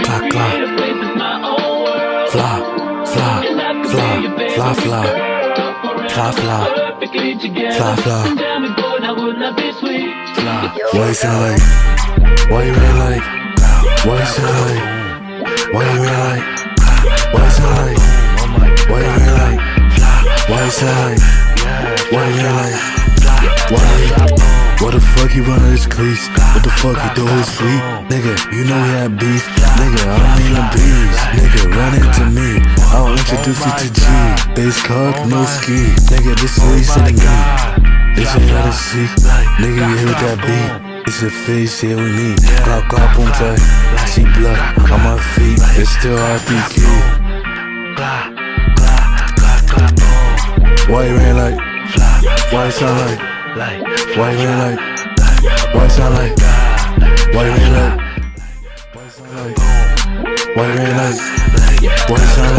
Clock, clock. Fly, fly, fly, fly, fly. Fly, fly. Fly, fly. Why you sound like? Why you really like? Why you sound like? Why you really like? Why you sound like? Why you really like? Why you sound like? Why you really like? Why? What the fuck you run his cleats? What the fuck you do his feet? Nigga, you know he had beef. Nigga, I don't mean a bees. Nigga, run into me. I'll introduce you to G. Base cock, no ski. Nigga, this is what he said to me. This ain't how to see. Nigga, you hear with that beat. It's a face here with me. Glock, glock, boom, tight. See blood on my feet. It's still RPK. Why you ain't like? Why you sound like? Why you ain't like? Why you sound like? Why you ain't like? Why you sound like? Why you ain't like? Why you sound like?